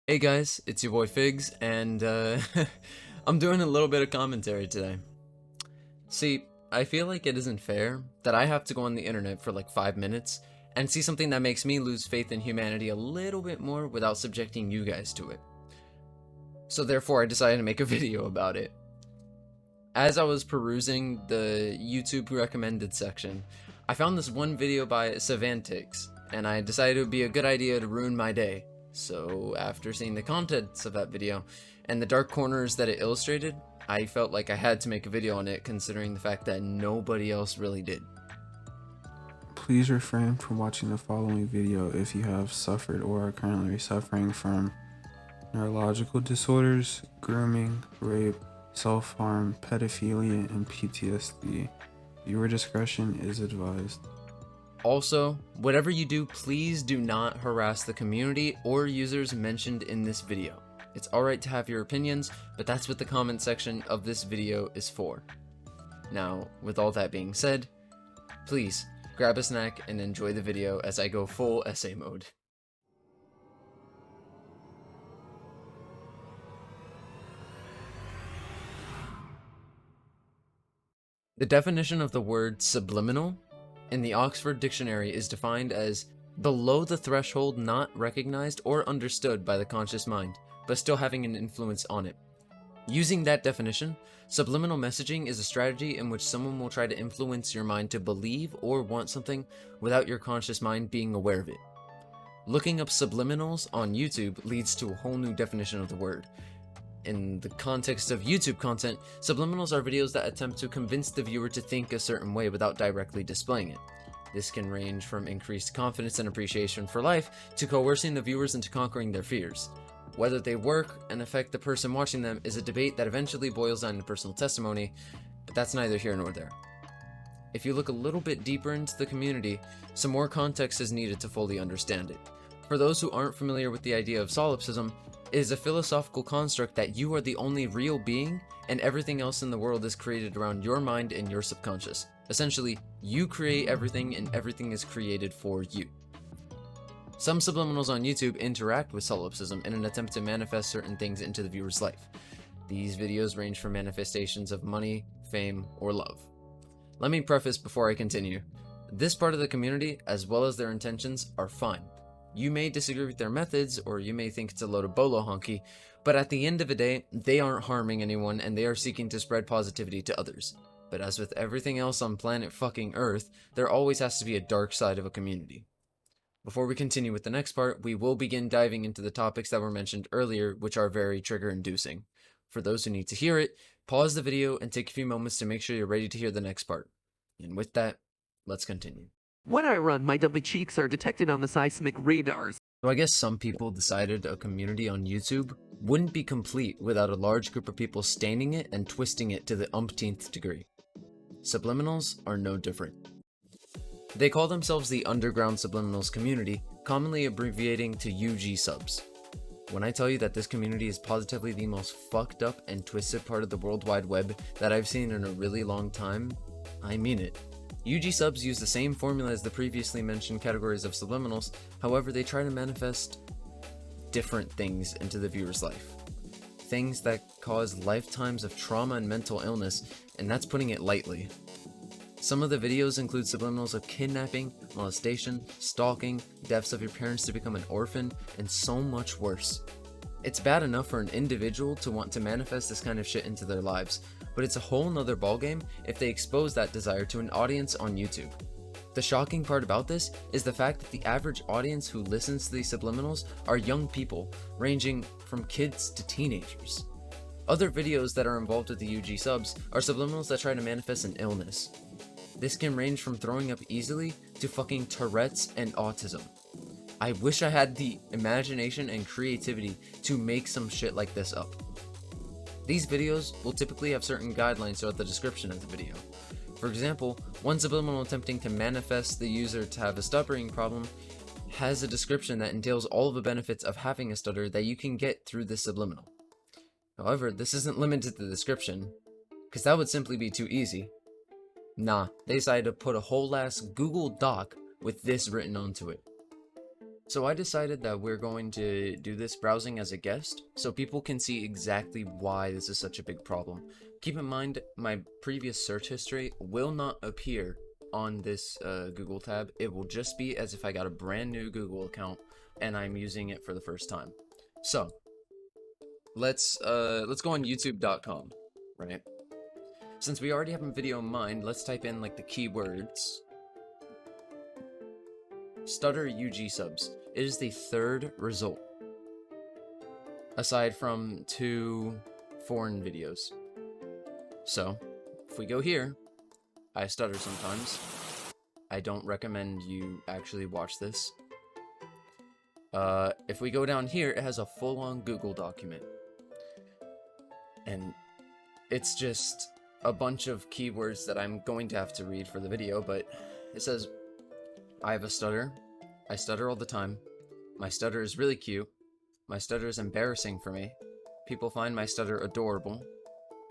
Hey guys, it's your boy Figs, and I'm doing a little bit of commentary today. See, I feel like it isn't fair that I have to go on the internet for like 5 minutes and see something that makes me lose faith in humanity a little bit more without subjecting you guys to it. So therefore I decided to make a video about it. As I was perusing the YouTube recommended section, I found this one video by Savantix, and I decided it would be a good idea to ruin my day. So after seeing the contents of that video and the dark corners that it illustrated, I felt like I had to make a video on it, considering the fact that nobody else really did. Please refrain from watching the following video if you have suffered or are currently suffering from neurological disorders, grooming, rape, self-harm, pedophilia, and PTSD. Viewer discretion is advised. Also, whatever you do, please do not harass the community or users mentioned in this video. It's alright to have your opinions, but that's what the comment section of this video is for. Now, with all that being said, please grab a snack and enjoy the video as I go full essay mode. The definition of the word subliminal in the Oxford Dictionary is defined as below the threshold not recognized or understood by the conscious mind, but still having an influence on it. Using that definition, subliminal messaging is a strategy in which someone will try to influence your mind to believe or want something without your conscious mind being aware of it. Looking up subliminals on YouTube leads to a whole new definition of the word. In the context of YouTube content, subliminals are videos that attempt to convince the viewer to think a certain way without directly displaying it. This can range from increased confidence and appreciation for life to coercing the viewers into conquering their fears. Whether they work and affect the person watching them is a debate that eventually boils down to personal testimony, but that's neither here nor there. If you look a little bit deeper into the community, some more context is needed to fully understand it. For those who aren't familiar with the idea of solipsism, it is a philosophical construct that you are the only real being and everything else in the world is created around your mind and your subconscious. Essentially, you create everything and everything is created for you. Some subliminals on YouTube interact with solipsism in an attempt to manifest certain things into the viewer's life. These videos range from manifestations of money, fame, or love. Let me preface before I continue. This part of the community, as well as their intentions, are fine. You may disagree with their methods, or you may think it's a load of bolo honky, but at the end of the day, they aren't harming anyone and they are seeking to spread positivity to others. But as with everything else on planet fucking Earth, there always has to be a dark side of a community. Before we continue with the next part, we will begin diving into the topics that were mentioned earlier, which are very trigger-inducing. For those who need to hear it, pause the video and take a few moments to make sure you're ready to hear the next part. And with that, let's continue. When I run, my dumpy cheeks are detected on the seismic radars. So I guess some people decided a community on YouTube wouldn't be complete without a large group of people staining it and twisting it to the umpteenth degree. Subliminals are no different. They call themselves the Underground Subliminals Community, commonly abbreviating to UG subs. When I tell you that this community is positively the most fucked up and twisted part of the World Wide Web that I've seen in a really long time, I mean it. UG subs use the same formula as the previously mentioned categories of subliminals, however they try to manifest different things into the viewer's life. Things that cause lifetimes of trauma and mental illness, and that's putting it lightly. Some of the videos include subliminals of kidnapping, molestation, stalking, deaths of your parents to become an orphan, and so much worse. It's bad enough for an individual to want to manifest this kind of shit into their lives, but it's a whole nother ballgame if they expose that desire to an audience on YouTube. The shocking part about this is the fact that the average audience who listens to these subliminals are young people, ranging from kids to teenagers. Other videos that are involved with the UG subs are subliminals that try to manifest an illness. This can range from throwing up easily to fucking Tourette's and autism. I wish I had the imagination and creativity to make some shit like this up. These videos will typically have certain guidelines throughout the description of the video. For example, one subliminal attempting to manifest the user to have a stuttering problem has a description that entails all of the benefits of having a stutter that you can get through this subliminal. However, this isn't limited to the description, because that would simply be too easy. Nah, they decided to put a whole ass Google Doc with this written onto it. So I decided that we're going to do this browsing as a guest, so people can see exactly why this is such a big problem. Keep in mind, my previous search history will not appear on this Google tab. It will just be as if I got a brand new Google account and I'm using it for the first time. So let's go on youtube.com, right? Since we already have a video in mind, let's type in like the keywords stutter UG subs. It is the third result, aside from 2 foreign videos. So if we go here, I stutter sometimes. I don't recommend you actually watch this. If we go down here, it has a full-on Google document, and it's just a bunch of keywords that I'm going to have to read for the video, but it says, I have a stutter. I stutter all the time. My stutter is really cute. My stutter is embarrassing for me. People find my stutter adorable.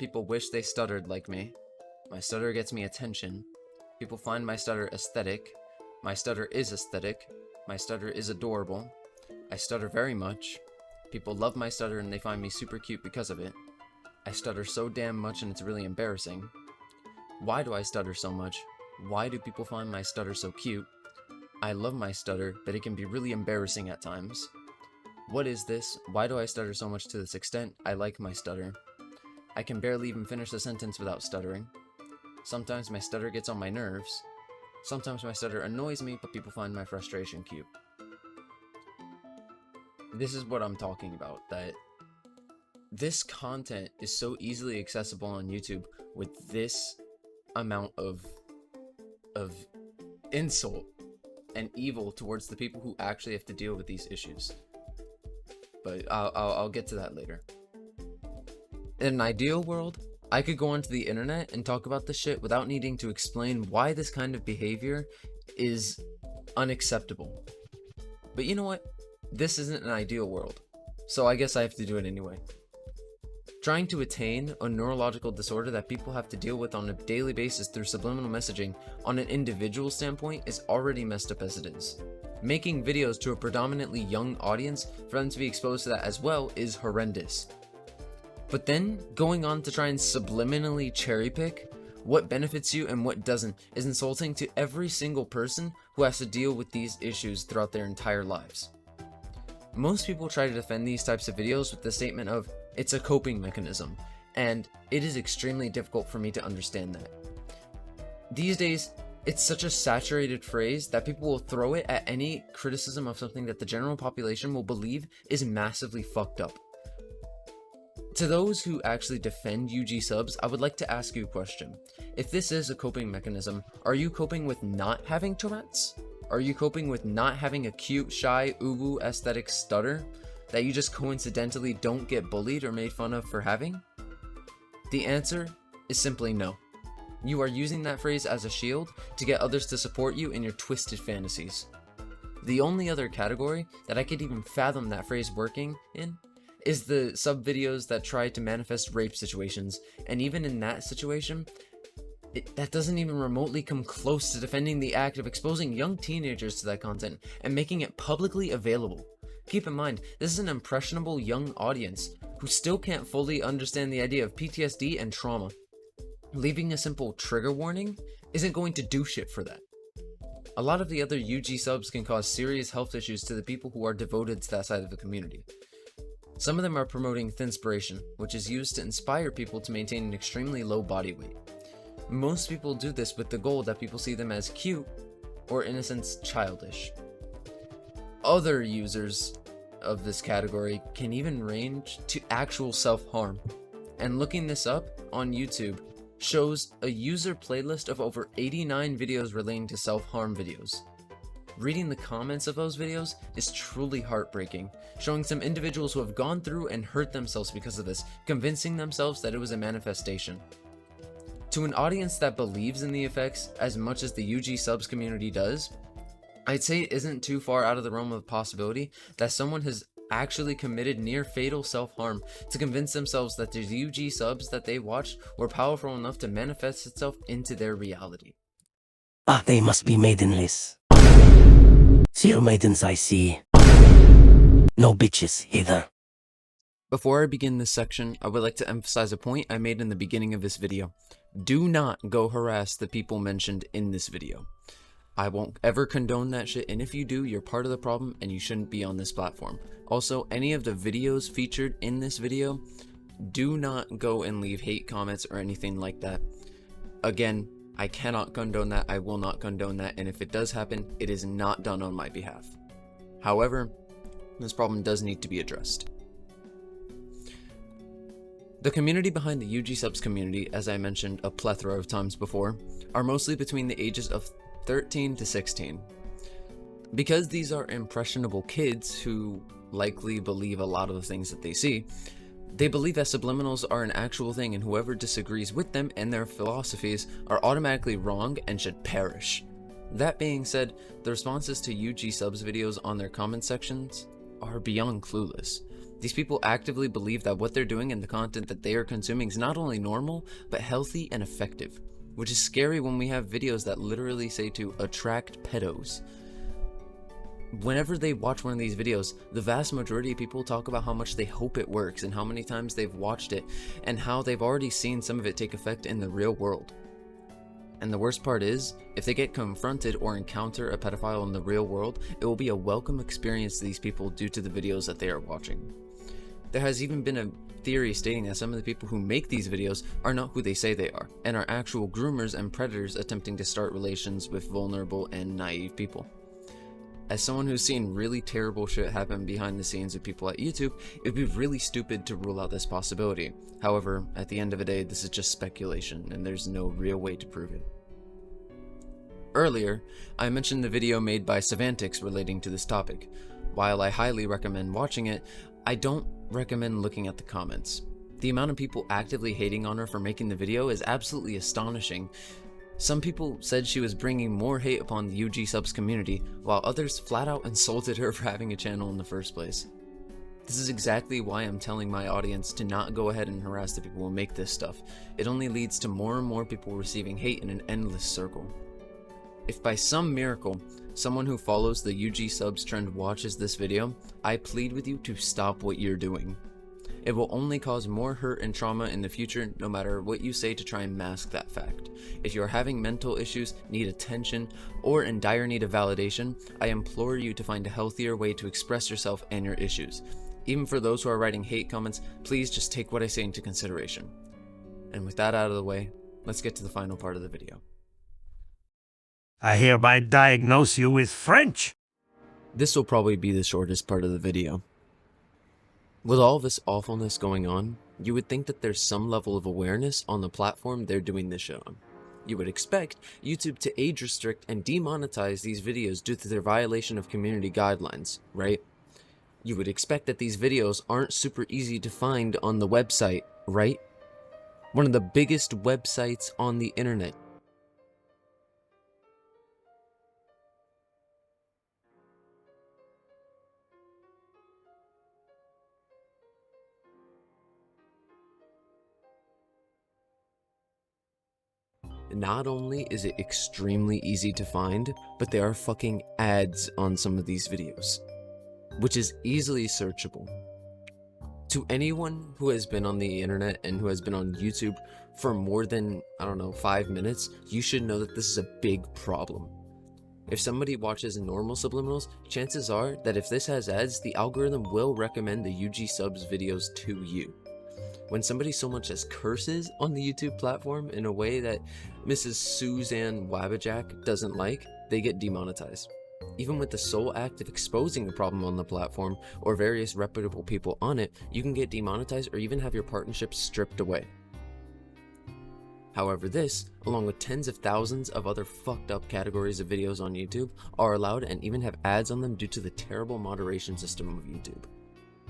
People wish they stuttered like me. My stutter gets me attention. People find my stutter aesthetic. My stutter is aesthetic. My stutter is adorable. I stutter very much. People love my stutter and they find me super cute because of it. I stutter so damn much and it's really embarrassing. Why do I stutter so much? Why do people find my stutter so cute? I love my stutter, but it can be really embarrassing at times. What is this? Why do I stutter so much to this extent? I like my stutter. I can barely even finish a sentence without stuttering. Sometimes my stutter gets on my nerves. Sometimes my stutter annoys me, but people find my frustration cute. This is what I'm talking about, that this content is so easily accessible on YouTube with this amount of insult and evil towards the people who actually have to deal with these issues. But I'll get to that later. In an ideal world, I could go onto the internet and talk about this shit without needing to explain why this kind of behavior is unacceptable. But you know what? This isn't an ideal world, so I guess I have to do it anyway. Trying to attain a neurological disorder that people have to deal with on a daily basis through subliminal messaging on an individual standpoint is already messed up as it is. Making videos to a predominantly young audience for them to be exposed to that as well is horrendous. But then, going on to try and subliminally cherry pick what benefits you and what doesn't is insulting to every single person who has to deal with these issues throughout their entire lives. Most people try to defend these types of videos with the statement of, it's a coping mechanism, and it is extremely difficult for me to understand that. These days, it's such a saturated phrase that people will throw it at any criticism of something that the general population will believe is massively fucked up. To those who actually defend UG subs, I would like to ask you a question. If this is a coping mechanism, are you coping with not having Tourette's? Are you coping with not having a cute, shy, uwu aesthetic stutter that you just coincidentally don't get bullied or made fun of for having? The answer is simply no. You are using that phrase as a shield to get others to support you in your twisted fantasies. The only other category that I could even fathom that phrase working in is the sub videos that try to manifest rape situations, and even in that situation, that doesn't even remotely come close to defending the act of exposing young teenagers to that content and making it publicly available. Keep in mind, this is an impressionable young audience who still can't fully understand the idea of PTSD and trauma. Leaving a simple trigger warning isn't going to do shit for that. A lot of the other UG subs can cause serious health issues to the people who are devoted to that side of the community. Some of them are promoting thinspiration, which is used to inspire people to maintain an extremely low body weight. Most people do this with the goal that people see them as cute, or in a sense, childish. Other users of this category can even range to actual self-harm, and looking this up on YouTube shows a user playlist of over 89 videos relating to self-harm videos. Reading the comments of those videos is truly heartbreaking, showing some individuals who have gone through and hurt themselves because of this, convincing themselves that it was a manifestation. To an audience that believes in the effects as much as the UG subs community does, I'd say it isn't too far out of the realm of possibility that someone has actually committed near fatal self-harm to convince themselves that the UG subs that they watched were powerful enough to manifest itself into their reality. Ah, they must be maidenless. 0 maidens I see. No bitches either. Before I begin this section, I would like to emphasize a point I made in the beginning of this video. Do not go harass the people mentioned in this video. I won't ever condone that shit, and if you do, you're part of the problem and you shouldn't be on this platform. Also, any of the videos featured in this video, do not go and leave hate comments or anything like that. Again, I cannot condone that, I will not condone that, and if it does happen, it is not done on my behalf. However, this problem does need to be addressed. The community behind the UG subs community, as I mentioned a plethora of times before, are mostly between the ages of 13 to 16. Because these are impressionable kids who likely believe a lot of the things that they see, they believe that subliminals are an actual thing, and whoever disagrees with them and their philosophies are automatically wrong and should perish. That being said, the responses to UG subs videos on their comment sections are beyond clueless. These people actively believe that what they're doing and the content that they are consuming is not only normal, but healthy and effective, which is scary when we have videos that literally say to attract pedos. Whenever they watch one of these videos, the vast majority of people talk about how much they hope it works and how many times they've watched it and how they've already seen some of it take effect in the real world. And the worst part is, if they get confronted or encounter a pedophile in the real world, it will be a welcome experience to these people due to the videos that they are watching. There has even been a theory stating that some of the people who make these videos are not who they say they are, and are actual groomers and predators attempting to start relations with vulnerable and naive people. As someone who's seen really terrible shit happen behind the scenes with people at YouTube, it would be really stupid to rule out this possibility. However, at the end of the day, this is just speculation, and there's no real way to prove it. Earlier, I mentioned the video made by Savantix relating to this topic. While I highly recommend watching it, I don't recommend looking at the comments. The amount of people actively hating on her for making the video is absolutely astonishing. Some people said she was bringing more hate upon the UG subs community, while others flat out insulted her for having a channel in the first place. This is exactly why I'm telling my audience to not go ahead and harass the people who make this stuff. It only leads to more and more people receiving hate in an endless circle. If by some miracle, someone who follows the UG subs trend watches this video, I plead with you to stop what you're doing. It will only cause more hurt and trauma in the future, no matter what you say to try and mask that fact. If you're having mental issues, need attention, or in dire need of validation, I implore you to find a healthier way to express yourself and your issues. Even for those who are writing hate comments, please just take what I say into consideration. And with that out of the way, let's get to the final part of the video. I hereby diagnose you with French. This will probably be the shortest part of the video. With all this awfulness going on, you would think that there's some level of awareness on the platform they're doing this shit on. You would expect YouTube to age restrict and demonetize these videos due to their violation of community guidelines, right? You would expect that these videos aren't super easy to find on the website, right? One of the biggest websites on the internet. Not only is it extremely easy to find, but there are fucking ads on some of these videos, which is easily searchable. To anyone who has been on the internet and who has been on YouTube for more than, 5 minutes, you should know that this is a big problem. If somebody watches normal subliminals, chances are that if this has ads, the algorithm will recommend the UG subs videos to you. When somebody so much as curses on the YouTube platform in a way that Mrs. Suzanne Wabbajack doesn't like, they get demonetized. Even with the sole act of exposing the problem on the platform or various reputable people on it, you can get demonetized or even have your partnership stripped away. However, this, along with tens of thousands of other fucked up categories of videos on YouTube, are allowed and even have ads on them due to the terrible moderation system of YouTube.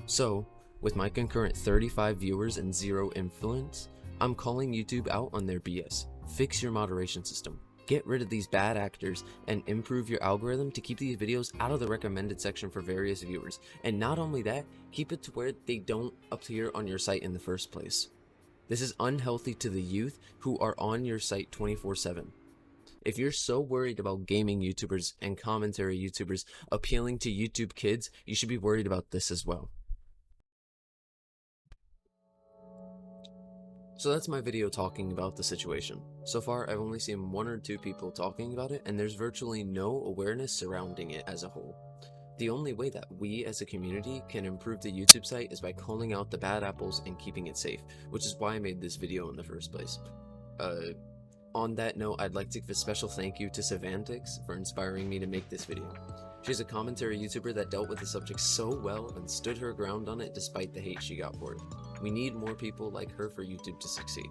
So, with my concurrent 35 viewers and 0 influence, I'm calling YouTube out on their BS. Fix your moderation system. Get rid of these bad actors and improve your algorithm to keep these videos out of the recommended section for various viewers. And not only that, keep it to where they don't appear on your site in the first place. This is unhealthy to the youth who are on your site 24/7. If you're so worried about gaming YouTubers and commentary YouTubers appealing to YouTube kids, you should be worried about this as well. So that's my video talking about the situation. So far, I've only seen 1 or 2 people talking about it, and there's virtually no awareness surrounding it as a whole. The only way that we as a community can improve the YouTube site is by calling out the bad apples and keeping it safe, which is why I made this video in the first place. On that note, I'd like to give a special thank you to Savantix for inspiring me to make this video. She's a commentary YouTuber that dealt with the subject so well and stood her ground on it despite the hate she got for it. We need more people like her for YouTube to succeed.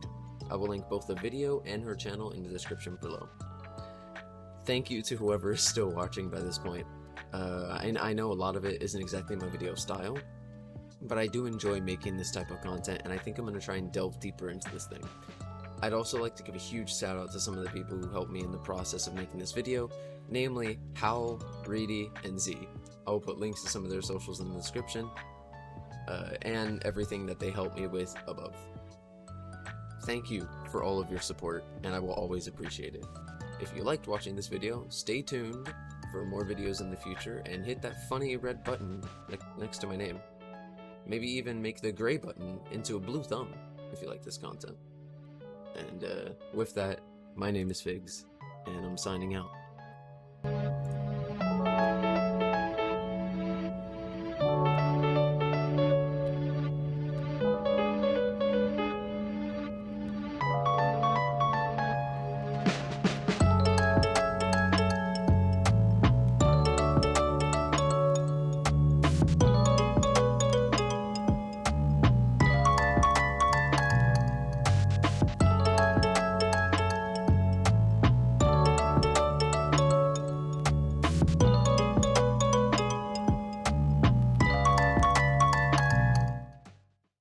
I will link both the video and her channel in the description below. Thank you to whoever is still watching by this point. I know a lot of it isn't exactly my video style, but I do enjoy making this type of content, and I think I'm going to try and delve deeper into this thing. I'd also like to give a huge shout out to some of the people who helped me in the process of making this video, namely Howl, Reedy, and Z. I will put links to some of their socials in the description, and everything that they helped me with above. Thank you for all of your support, and I will always appreciate it. If you liked watching this video, stay tuned for more videos in the future, and hit that funny red button next to my name. Maybe even make the gray button into a blue thumb if you like this content. And with that, my name is Figs, and I'm signing out.